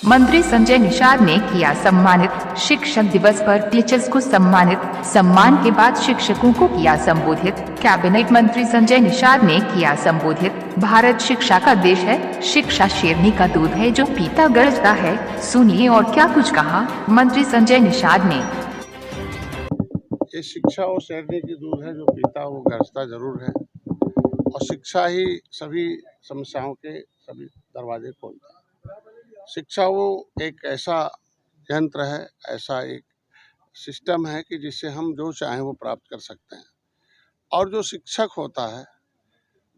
मंत्री संजय निषाद ने किया सम्मानित। शिक्षक दिवस पर टीचर्स को सम्मानित। सम्मान के बाद शिक्षकों को किया संबोधित। कैबिनेट मंत्री संजय निषाद ने किया संबोधित। भारत शिक्षा का देश है, शिक्षा शेरनी का दूध है जो पीता गरजता है। सुनिए और क्या कुछ कहा मंत्री संजय निषाद ने। ये शिक्षा वो शेरनी की दूध है जो पीता वो गरजता जरूर है, और शिक्षा ही सभी समस्याओं के सभी दरवाजे खोलता है। शिक्षा वो एक ऐसा यंत्र है, ऐसा एक सिस्टम है कि जिससे हम जो चाहें वो प्राप्त कर सकते हैं। और जो शिक्षक होता है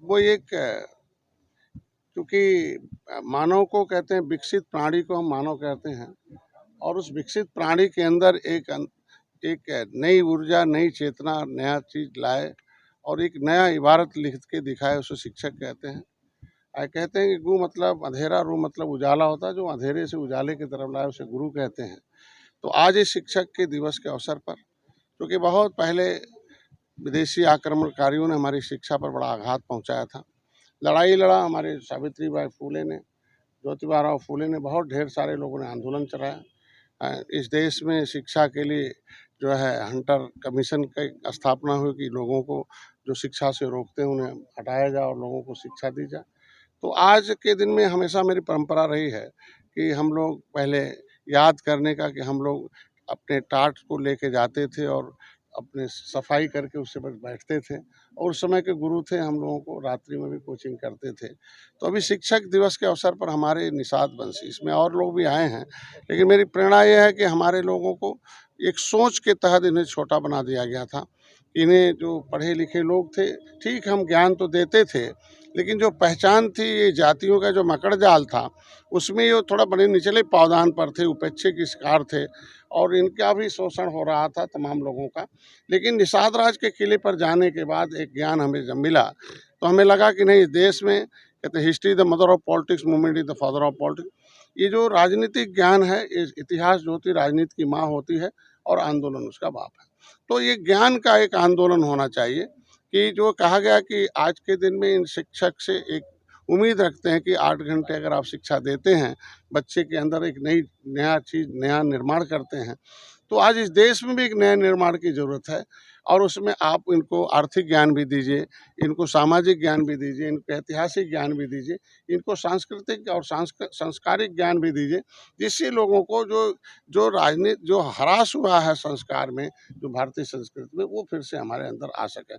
वो एक, क्योंकि मानव को कहते हैं, विकसित प्राणी को हम मानव कहते हैं, और उस विकसित प्राणी के अंदर एक नई ऊर्जा, नई चेतना, नया चीज लाए और एक नया इबारत लिख के दिखाए, उसे शिक्षक कहते हैं। कहते हैं कि गु मतलब अंधेरा, रू मतलब उजाला होता है। जो अंधेरे से उजाले की तरफ लाए उसे गुरु कहते हैं। तो आज इस शिक्षक के दिवस के अवसर पर, क्योंकि बहुत पहले विदेशी आक्रमणकारियों ने हमारी शिक्षा पर बड़ा आघात पहुंचाया था, लड़ाई लड़ा हमारे सावित्रीबाई फूले ने, ज्योतिबा फूले ने, बहुत ढेर सारे लोगों ने आंदोलन चलाया। इस देश में शिक्षा के लिए जो है हंटर कमीशन की स्थापना हुई कि लोगों को जो शिक्षा से रोकते हैं उन्हें हटाया जाए और लोगों को शिक्षा दी जाए। तो आज के दिन में हमेशा मेरी परंपरा रही है कि हम लोग पहले याद करने का, कि हम लोग अपने टाट को लेके जाते थे और अपने सफाई करके उससे बस बैठते थे, और उस समय के गुरु थे, हम लोगों को रात्रि में भी कोचिंग करते थे। तो अभी शिक्षक दिवस के अवसर पर हमारे निषाद वंशी, इसमें और लोग भी आए हैं, लेकिन मेरी प्रेरणा यह है कि हमारे लोगों को एक सोच के तहत इन्हें छोटा बना दिया गया था। इन्हें जो पढ़े लिखे लोग थे, ठीक हम ज्ञान तो देते थे, लेकिन जो पहचान थी, ये जातियों का जो मकड़ जाल था, उसमें ये थोड़ा बड़े निचले पावदान पर थे, उपेक्षे के शिकार थे, और इनका भी शोषण हो रहा था तमाम लोगों का। लेकिन निषाद राज के किले पर जाने के बाद एक ज्ञान हमें जब मिला, तो हमें लगा कि नहीं, देश में कहते history the mother of politics, movement is the father of politics. ये जो राजनीतिक ज्ञान है, इतिहास जो होती है राजनीति की माँ होती है, और आंदोलन उसका बाप है। तो ये ज्ञान का एक आंदोलन होना चाहिए, कि जो कहा गया कि आज के दिन में इन शिक्षक से एक उम्मीद रखते हैं कि 8 घंटे अगर आप शिक्षा देते हैं, बच्चे के अंदर एक नया चीज़, नया निर्माण करते हैं, तो आज इस देश में भी एक नए निर्माण की ज़रूरत है। और उसमें आप इनको आर्थिक ज्ञान भी दीजिए, इनको सामाजिक ज्ञान भी दीजिए, इनको ऐतिहासिक ज्ञान भी दीजिए, इनको सांस्कृतिक और संस्कारिक ज्ञान भी दीजिए, जिससे लोगों को जो राजनीति जो ह्रास हुआ है संस्कार में, जो भारतीय संस्कृति में, वो फिर से हमारे अंदर आ सके।